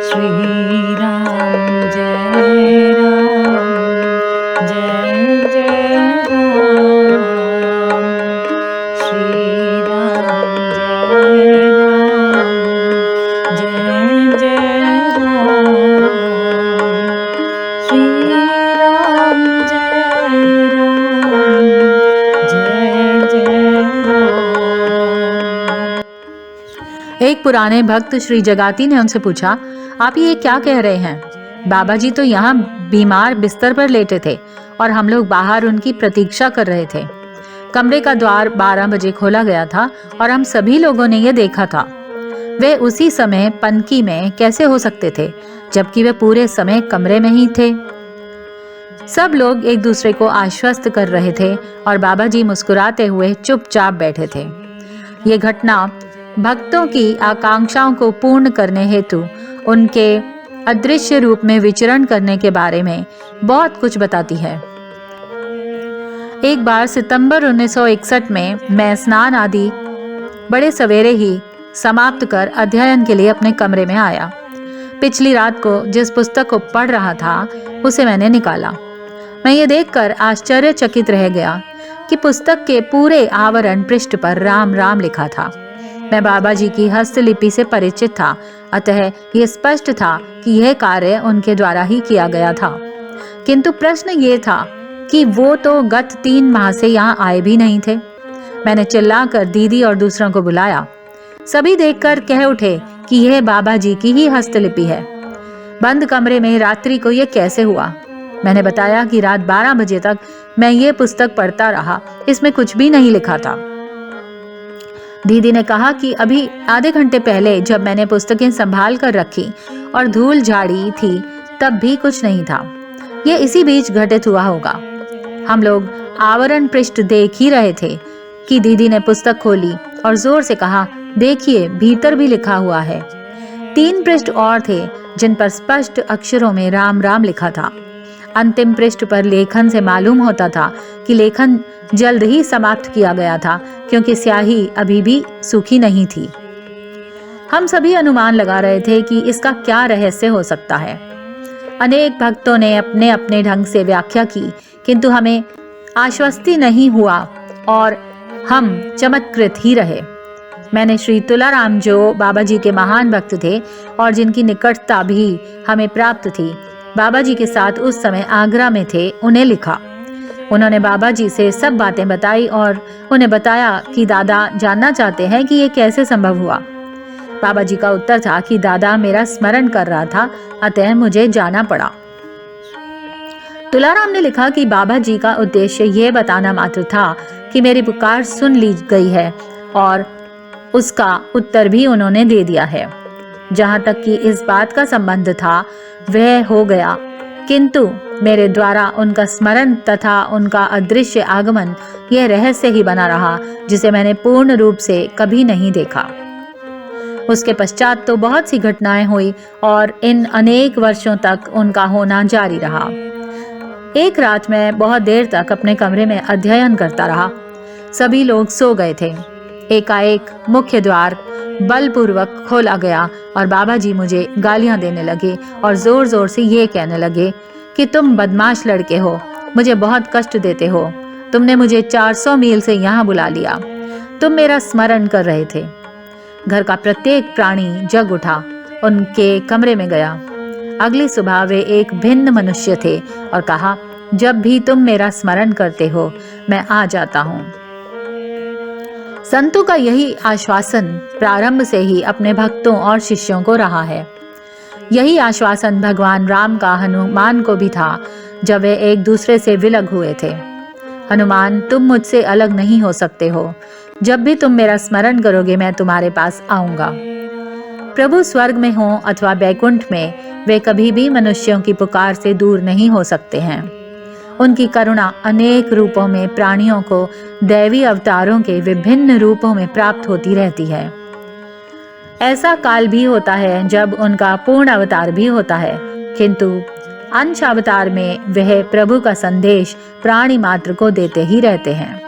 श्री राम जय राम जय जय राम। श्री राम जय राम जय जय राम। श्री राम जय राम जय जय राम। एक पुराने भक्त श्री जगाती ने उनसे पूछा, आप ये क्या कह रहे हैं? बाबा जी तो यहाँ बीमार बिस्तर पर लेटे थे और हम लोग बाहर उनकी प्रतीक्षा कर रहे थे। कमरे का द्वार 12 बजे खोला गया था और हम सभी लोगों ने यह देखा था। वे उसी समय पनकी में कैसे हो सकते थे, जबकि वे पूरे समय कमरे में ही थे? सब लोग एक दूसरे को आश्वस्त कर रहे थे और बाबा जी मुस्कुराते हुए चुपचाप बैठे थे। ये घटना भक्तों की आकांक्षाओं को पूर्ण करने हेतु उनके अदृश्य रूप में विचरण करने के बारे में बहुत कुछ बताती है। एक बार सितंबर 1961 में मैं स्नान आदि बड़े सवेरे ही समाप्त कर अध्ययन के लिए अपने कमरे में आया। पिछली रात को जिस पुस्तक को पढ़ रहा था उसे मैंने निकाला। मैं ये देखकर आश्चर्यचकित रह गया कि पुस्तक के पूरे आवरण पृष्ठ पर राम राम लिखा था। मैं बाबा जी की हस्तलिपि से परिचित था, अतः यह स्पष्ट था कि यह कार्य उनके द्वारा ही किया गया था। किंतु प्रश्न ये था कि वो तो गत 3 माह से यहाँ आए भी नहीं थे। मैंने चिल्लाकर दीदी और दूसरों को बुलाया। सभी देखकर कह उठे कि यह बाबा जी की ही हस्तलिपि है। बंद कमरे में रात्रि को यह कैसे हुआ? मैंने बताया कि रात 12 बजे तक मैं ये पुस्तक पढ़ता रहा, इसमें कुछ भी नहीं लिखा था। दीदी ने कहा कि अभी आधे घंटे पहले जब मैंने पुस्तकें संभाल कर रखी और धूल झाड़ी थी तब भी कुछ नहीं था। ये इसी बीच घटित हुआ होगा। हम लोग आवरण पृष्ठ देख ही रहे थे कि दीदी ने पुस्तक खोली और जोर से कहा, देखिए भीतर भी लिखा हुआ है। 3 पृष्ठ और थे जिन पर स्पष्ट अक्षरों में राम राम लिखा था। अंतिम पृष्ठ पर लेखन से मालूम होता था कि लेखन जल्द ही समाप्त किया गया था, क्योंकि स्याही अभी भी सूखी नहीं थी। हम सभी अनुमान लगा रहे थे कि इसका क्या रहस्य हो सकता है। अनेक भक्तों ने अपने अपने ढंग से व्याख्या की, किंतु हमें आश्वस्ति नहीं हुआ और हम चमत्कृत ही रहे। मैंने श्री तुलाराम, जो बाबा जी के महान भक्त थे और जिनकी निकटता भी हमें प्राप्त थी, बाबा जी के साथ उस समय आगरा में थे, उन्हें लिखा। उन्होंने बाबा जी से सब बातें बताई और उन्हें बताया कि दादा जानना चाहते हैं कि ये कैसे संभव हुआ। बाबा जी का उत्तर था कि दादा मेरा स्मरण कर रहा था, अतः मुझे जाना पड़ा। तुलाराम ने लिखा कि बाबा जी का उद्देश्य यह बताना मात्र था कि मेरी पुकार सुन ली गई है और उसका उत्तर भी उन्होंने दे दिया है। जहां तक कि इस बात का संबंध था वह हो गया, किंतु मेरे द्वारा उनका स्मरण तथा उनका अदृश्य आगमन यह रहस्य ही बना रहा जिसे मैंने पूर्ण रूप से कभी नहीं देखा। उसके पश्चात तो बहुत सी घटनाएं हुई और इन अनेक वर्षों तक उनका होना जारी रहा। एक रात मैं बहुत देर तक अपने कमरे में अध्ययन करता रहा। सभी लोग सो गए थे। एकाएक मुख्य द्वार बलपूर्वक खोला गया और बाबा जी मुझे गालियां देने लगे और जोर जोर से ये कहने लगे कि तुम बदमाश लड़के हो, मुझे बहुत कष्ट देते हो। तुमने मुझे 400 मील से यहाँ बुला लिया। तुम मेरा स्मरण कर रहे थे। घर का प्रत्येक प्राणी जग उठा, उनके कमरे में गया। अगली सुबह वे एक भिन्न मनुष्य थे और कहा, जब भी तुम मेरा स्मरण करते हो मैं आ जाता हूँ। संतों का यही आश्वासन प्रारंभ से ही अपने भक्तों और शिष्यों को रहा है। यही आश्वासन भगवान राम का हनुमान को भी था जब वे एक दूसरे से विलग हुए थे। हनुमान, तुम मुझसे अलग नहीं हो सकते हो। जब भी तुम मेरा स्मरण करोगे मैं तुम्हारे पास आऊंगा। प्रभु स्वर्ग में हो अथवा बैकुंठ में, वे कभी भी मनुष्यों की पुकार से दूर नहीं हो सकते हैं। उनकी करुणा अनेक रूपों में प्राणियों को दैवी अवतारों के विभिन्न रूपों में प्राप्त होती रहती है। ऐसा काल भी होता है जब उनका पूर्ण अवतार भी होता है, किंतु अंश अवतार में वह प्रभु का संदेश प्राणी मात्र को देते ही रहते हैं।